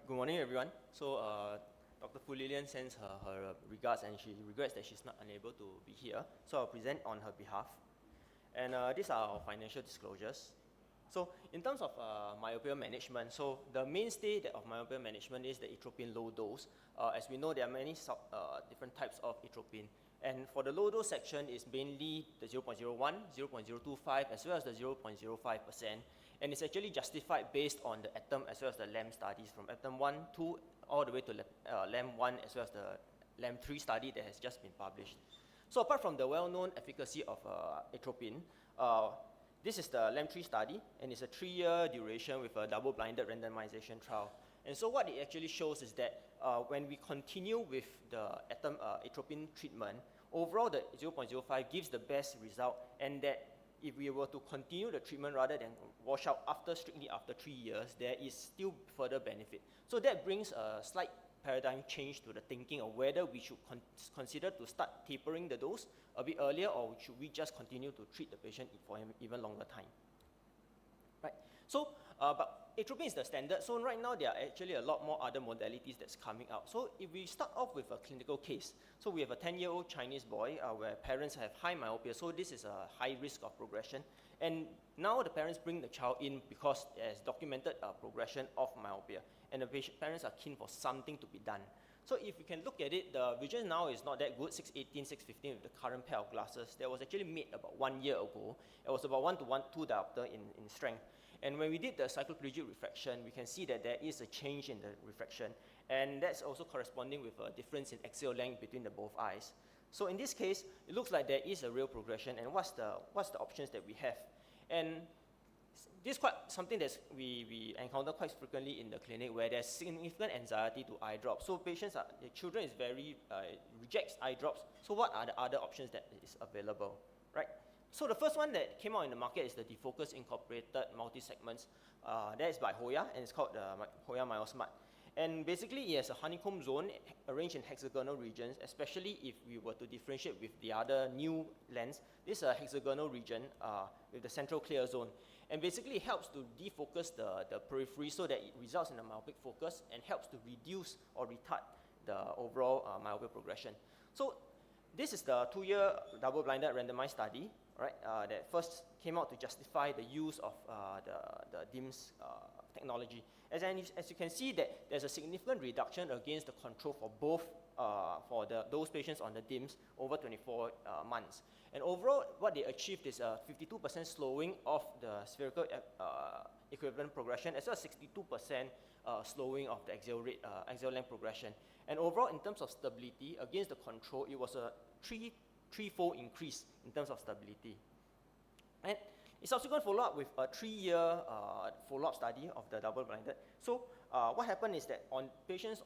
Good morning, everyone. So, Dr. Fu Lilian sends her regards, and she regrets that she's not unable to be here. So I'll present on her behalf. And these are our financial disclosures. So in terms of myopia management, so the mainstay of myopia management is the atropine low dose. As we know, there are many different types of atropine. And for the low dose section, it's mainly the 0.01, 0.025, as well as the 0.05%. And it's actually justified based on the ATOM as well as the LAM studies from ATOM 1, 2, all the way to LAM 1, as well as the LAM 3 study that has just been published. So apart from the well-known efficacy of atropine, this is the LAM 3 study, and it's a 3-year duration with a double-blinded randomization trial. And so what it actually shows is that when we continue with the atropine treatment, overall the 0.05 gives the best result, and that if we were to continue the treatment rather than wash out strictly after 3 years, there is still further benefit. So that brings a slight paradigm change to the thinking of whether we should consider to start tapering the dose a bit earlier, or should we just continue to treat the patient for an even longer time. Right. So, but atropine is the standard. So right now there are actually a lot more other modalities that's coming out. So if we start off with a clinical case, so we have a 10-year-old Chinese boy where parents have high myopia. So this is a high risk of progression. And now the parents bring the child in because there's documented progression of myopia, and the parents are keen for something to be done. So if you can look at it, the vision now is not that good, 618, 615 with the current pair of glasses. That was actually made about 1 year ago. It was about 1:1:2 diopter in strength. And when we did the cycloplegic refraction, we can see that there is a change in the refraction. And that's also corresponding with a difference in axial length between the both eyes. So in this case, it looks like there is a real progression. And what's the options that we have? And this is quite something that we encounter quite frequently in the clinic, where there's significant anxiety to eye drops. So the children is rejects eye drops. So what are the other options that is available, right? So the first one that came out in the market is the defocus incorporated multi-segments. That is by Hoya, and it's called the Hoya MyoSmart. And basically, it has a honeycomb zone arranged in hexagonal regions, especially if we were to differentiate with the other new lens. This is a hexagonal region with the central clear zone. And basically, it helps to defocus the periphery so that it results in a myopic focus and helps to reduce or retard the overall myopia progression. So this is the 2-year double-blinded randomized study, right, that first came out to justify the use of the DIMS technology. As you can see, that there's a significant reduction against the control for both those patients on the DIMS over 24 months. And overall, what they achieved is a 52% slowing of the spherical equivalent progression, as well as 62% slowing of the axial length progression. And overall, in terms of stability, against the control, it was a threefold increase in terms of stability. And a subsequent follow-up with a 3-year follow-up study of the double-blinded. So what happened is that on patients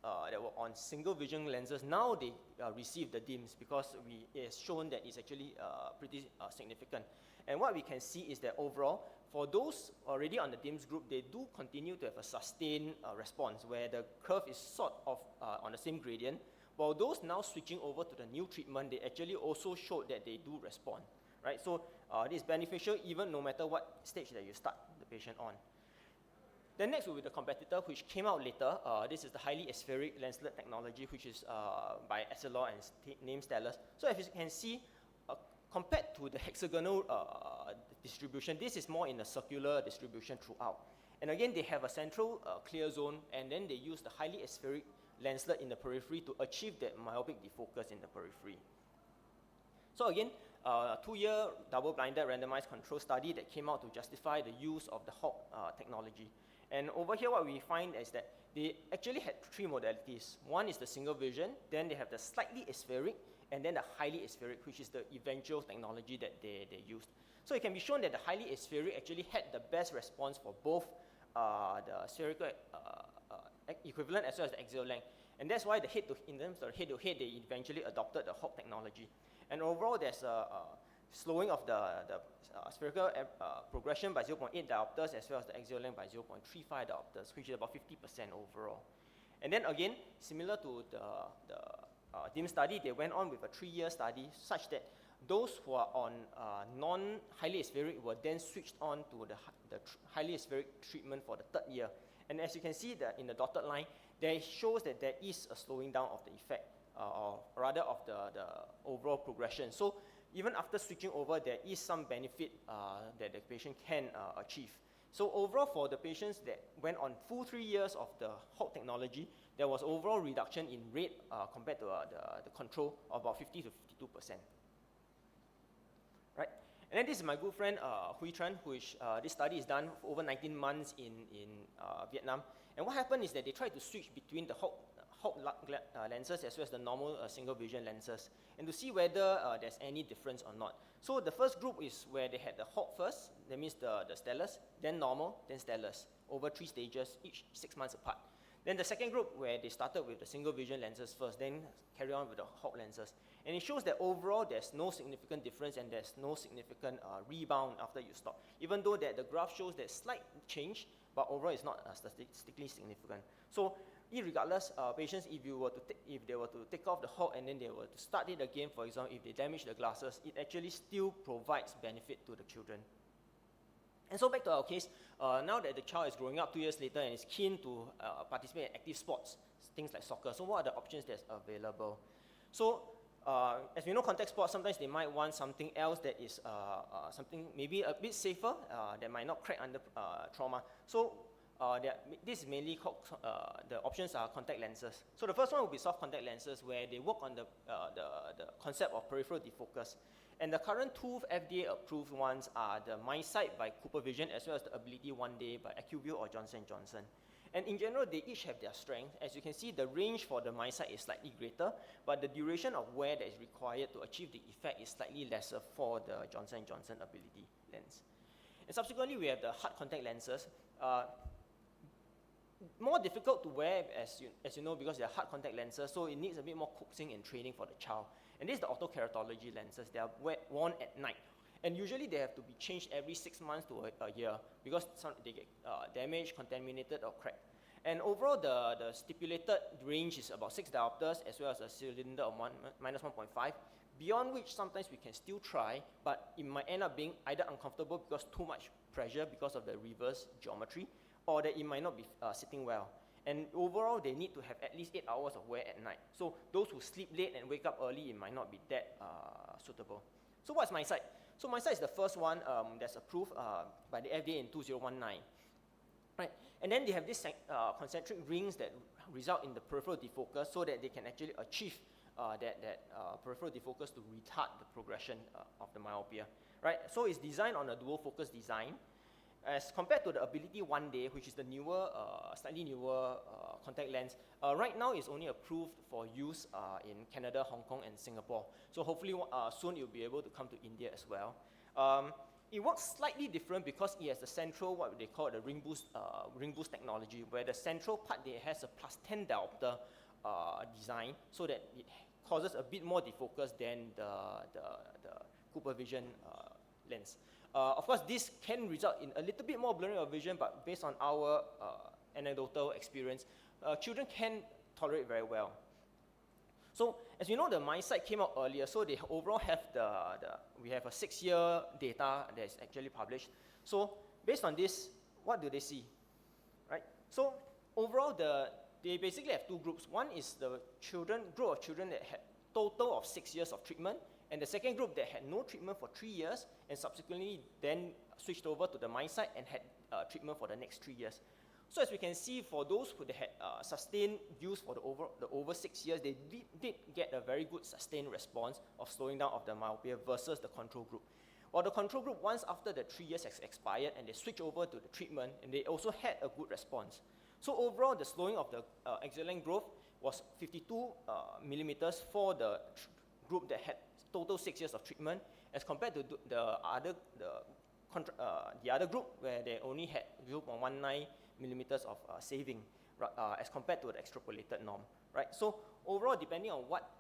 that were on single vision lenses, now they receive the DIMS because it has shown that it's actually pretty significant. And what we can see is that overall, for those already on the DIMS group, they do continue to have a sustained response where the curve is sort of on the same gradient, while those now switching over to the new treatment, they actually also showed that they do respond. Right? So this is beneficial even no matter what stage that you start the patient on. Then next will be the competitor, which came out later. This is the highly aspheric lenslet technology, which is by Essilor and named Stellus. So as you can see, compared to the hexagonal distribution, this is more in a circular distribution throughout. And again, they have a central clear zone, and then they use the highly aspheric lenslet in the periphery to achieve that myopic defocus in the periphery. So again, a 2-year double-blinded randomized control study that came out to justify the use of the HAWK technology. And over here, what we find is that they actually had 3 modalities. One is the single vision, then they have the slightly aspheric, and then the highly aspheric, which is the eventual technology that they used. So it can be shown that the highly aspheric actually had the best response for both the spherical equivalent as well as the axial length. And that's why in terms of head-to-head, they eventually adopted the HAWK technology. And overall, there's a slowing of the spherical progression by 0.8 diopters as well as the axial length by 0.35 diopters, which is about 50% overall. And then again, similar to the DIM study, they went on with a 3-year study such that those who are on non-highly aspheric were then switched on to the highly aspheric treatment for the 3rd year. And as you can see that in the dotted line, there shows that there is a slowing down of the effect, or rather of the overall progression. So even after switching over, there is some benefit that the patient can achieve. So overall, for the patients that went on full 3 years of the HALT technology, there was overall reduction in rate compared to the control of about 50 to 52%. Right? And then this is my good friend Hui Tran, which this study is done for over 19 months in Vietnam. And what happened is that they tried to switch between the HALT lenses as well as the normal single vision lenses, and to see whether there's any difference or not. So the first group is where they had the HALT first, that means the stellus, then normal, then stellus, over 3 stages, each 6 months apart. Then the second group where they started with the single vision lenses first, then carry on with the HALT lenses. And it shows that overall there's no significant difference and there's no significant rebound after you stop. Even though that the graph shows that slight change, but overall it's not statistically significant. So irregardless, patients, if they were to take off the HALT and then they were to start it again, for example, if they damage the glasses, it actually still provides benefit to the children. And so back to our case, now that the child is growing up 2 years later and is keen to participate in active sports, things like soccer, so what are the options that's available? So as we know, contact sports, sometimes they might want something else that is something maybe a bit safer, that might not crack under trauma. So this is mainly called, the options are contact lenses. So the first one will be soft contact lenses, where they work on the concept of peripheral defocus. And the current 2 FDA approved ones are the MySight by Cooper Vision, as well as the Ability One Day by ACUVUE or Johnson & Johnson. And in general, they each have their strength. As you can see, the range for the MySight is slightly greater, but the duration of wear that is required to achieve the effect is slightly lesser for the Johnson & Johnson Ability lens. And subsequently, we have the hard contact lenses. More difficult to wear, as you know, because they're hard contact lenses, so it needs a bit more coaxing and training for the child. And this is the autokeratology lenses. They are worn at night. And usually they have to be changed every 6 months to a year, because they get damaged, contaminated, or cracked. And overall, the stipulated range is about 6 diopters, as well as a cylinder of minus 1.5, beyond which sometimes we can still try, but it might end up being either uncomfortable because too much pressure because of the reverse geometry, or that it might not be sitting well. And overall, they need to have at least 8 hours of wear at night. So those who sleep late and wake up early, it might not be that suitable. So what's MySight? So MySight is the first one that's approved by the FDA in 2019. Right? And then they have these concentric rings that result in the peripheral defocus, so that they can actually achieve that peripheral defocus to retard the progression of the myopia. Right? So it's designed on a dual focus design, as compared to the Ability One Day, which is the newer, slightly newer contact lens. Right now, it's only approved for use in Canada, Hong Kong, and Singapore. So hopefully soon you'll be able to come to India as well. It works slightly different because it has the central, what they call the ring boost technology, where the central part there has a plus 10 diopter design, so that it causes a bit more defocus than the Cooper Vision lens. Of course, this can result in a little bit more blurring of vision, but based on our anecdotal experience, children can tolerate very well. So, as you know, the MySight came out earlier, so they overall have we have a 6-year data that is actually published. So, based on this, what do they see? Right? So, overall, they basically have 2 groups. One is the group of children that had total of 6 years of treatment, and the second group that had no treatment for 3 years, and subsequently then switched over to the MySight and had treatment for the next 3 years. So as we can see, for those who had sustained use for the over 6 years, they did get a very good sustained response of slowing down of the myopia versus the control group. While the control group, once after the 3 years has expired and they switch over to the treatment, and they also had a good response. So overall, the slowing of the axial length growth was 52 millimeters for the group that had total 6 years of treatment, as compared to the other group where they only had 0.19 millimeters of saving, as compared to the extrapolated norm. Right? So overall, depending on what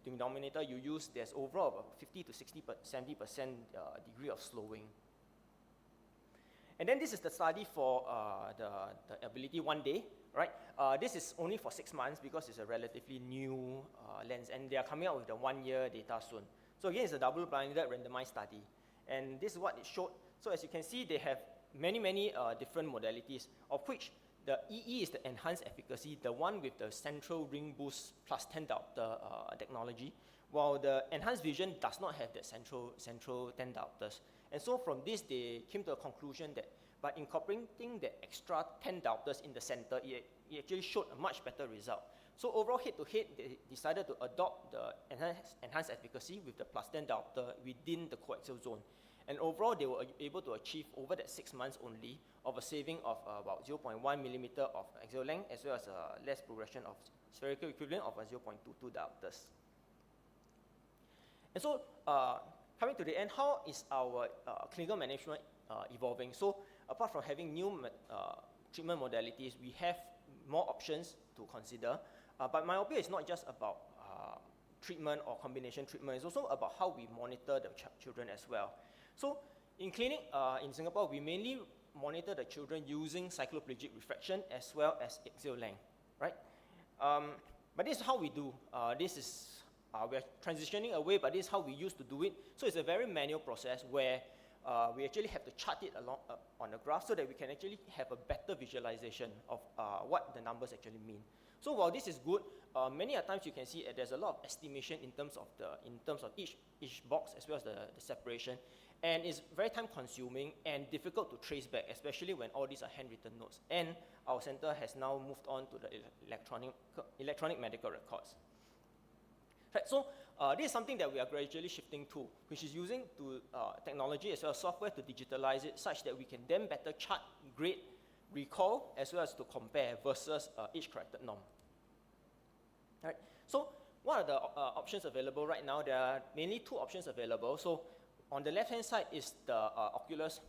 denominator you use, there's overall about 50 to 70% degree of slowing. And then this is the study for the Ability One Day. Right? This is only for 6 months because it's a relatively new lens, and they are coming out with the 1-year data soon. So again, it's a double-blinded randomized study, and this is what it showed. So as you can see, they have many different modalities, of which The EE is the enhanced efficacy, the one with the central ring boost plus 10 diopter technology, while the enhanced vision does not have that central 10 diopters. And so from this, they came to a conclusion that by incorporating the extra 10 diopters in the center, it actually showed a much better result. So overall, head-to-head, they decided to adopt the enhanced efficacy with the plus 10 diopter within the coaxial zone. And overall, they were able to achieve over that 6 months only of a saving of about 0.1 millimeter of axial length, as well as less progression of spherical equivalent of 0.22 diopters. And so, coming to the end, how is our clinical management evolving? So, apart from having new treatment modalities, we have more options to consider. But myopia is not just about treatment or combination treatment. It's also about how we monitor the children as well. So, in clinic in Singapore, we mainly monitor the children using cycloplegic refraction as well as axial length, right? But this is how we do. We're transitioning away, but this is how we used to do it. So it's a very manual process where we actually have to chart it along on the graph so that we can actually have a better visualization of what the numbers actually mean. So while this is good, many a times you can see there's a lot of estimation in terms of each box as well as the separation, and it's very time consuming and difficult to trace back, especially when all these are handwritten notes. And our center has now moved on to the electronic medical records. Right, so this is something that we are gradually shifting to, which is using technology as well as software to digitalize it such that we can then better chart, grade, recall, as well as to compare versus each corrected norm. Right, so what are the options available right now? There are mainly 2 options available. So on the left-hand side is the Oculus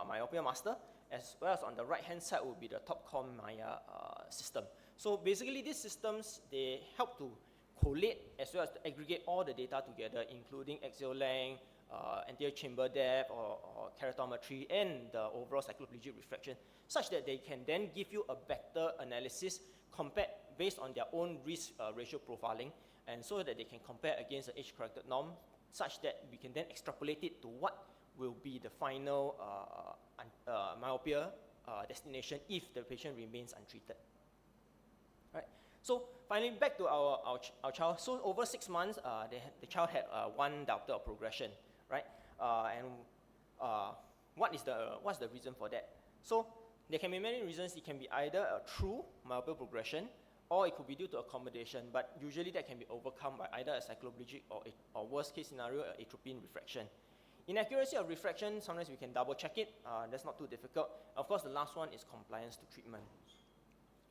Myopia Master, as well as on the right-hand side will be the Topcon Maya system. So basically these systems, they help to collate as well as to aggregate all the data together, including axial length, anterior chamber depth, or keratometry, and the overall cycloplegic refraction, such that they can then give you a better analysis compared based on their own risk ratio profiling, and so that they can compare against the age-corrected norm, such that we can then extrapolate it to what will be the final myopia destination if the patient remains untreated. Right. So finally, back to our child. So over 6 months, the child had 1 diopter of progression, right? What's the reason for that? So there can be many reasons. It can be either a true myopia progression, or it could be due to accommodation, but usually that can be overcome by either a cycloplegic or worst case scenario, atropine refraction. Inaccuracy of refraction, sometimes we can double check it. That's not too difficult. Of course, the last one is compliance to treatment.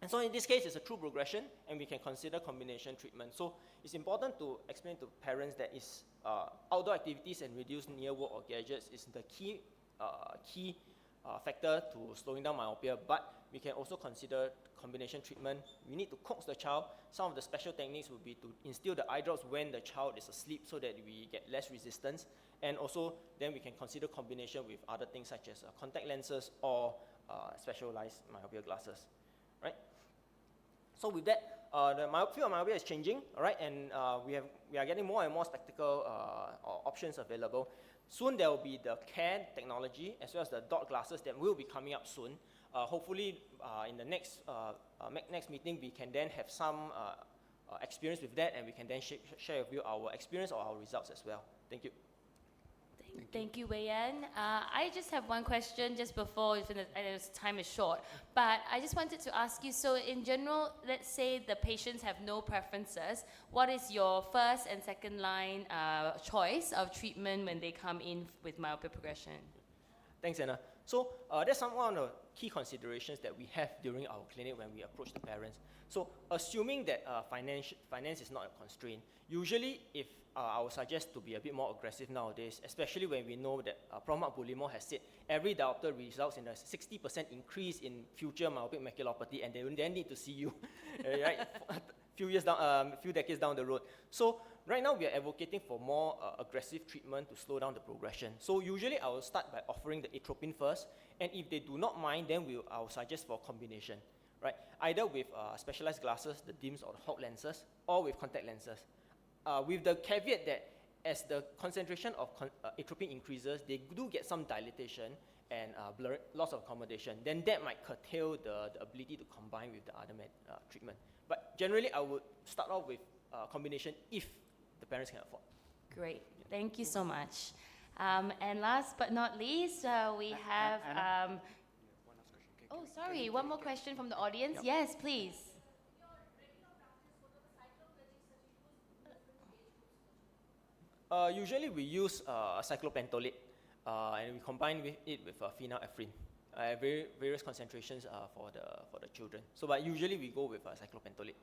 And so in this case, it's a true progression, and we can consider combination treatment. So it's important to explain to parents that outdoor activities and reduced near work or gadgets is the key factor to slowing down myopia, but we can also consider combination treatment. We need to coax the child. Some of the special techniques would be to instill the eye drops when the child is asleep so that we get less resistance. And also, then we can consider combination with other things such as contact lenses or specialized myopia glasses, right? So with that, the field of myopia is changing, all right, and we are getting more and more spectacle options available. Soon there will be the CARE technology as well as the dot glasses that will be coming up soon. Hopefully, in the next meeting, we can then have some experience with that, and we can then share with you our experience or our results as well. Thank you. Thank you, Wei Yan. I just have one question just before, I know time is short, but I just wanted to ask you, so in general, let's say the patients have no preferences, what is your first and second line choice of treatment when they come in with myopia progression? Thanks, Anna. So that's one of the key considerations that we have during our clinic when we approach the parents. So assuming that finance is not a constraint, usually if I would suggest to be a bit more aggressive nowadays, especially when we know that Prof. Mark Bullimore has said every diopter results in a 60% increase in future myopic maculopathy, and they will then need to see you, right? few decades down the road. So right now we are advocating for more aggressive treatment to slow down the progression. So usually I will start by offering the atropine first, and if they do not mind, then I will suggest for combination, right? Either with specialized glasses, the DIMS or the Hawk lenses, or with contact lenses. With the caveat that as the concentration of atropine increases, they do get some dilatation, and loss of accommodation, then that might curtail the ability to combine with the other treatment. But generally, I would start off with combination if the parents can afford. Great. Thank you so much. And last but not least, we have... oh, sorry, one more question from the audience. Yep. Yes, please. Usually we use cyclopentolate, and we combine it with phenylephrine, various concentrations for the children. So, but usually we go with cyclopentolate.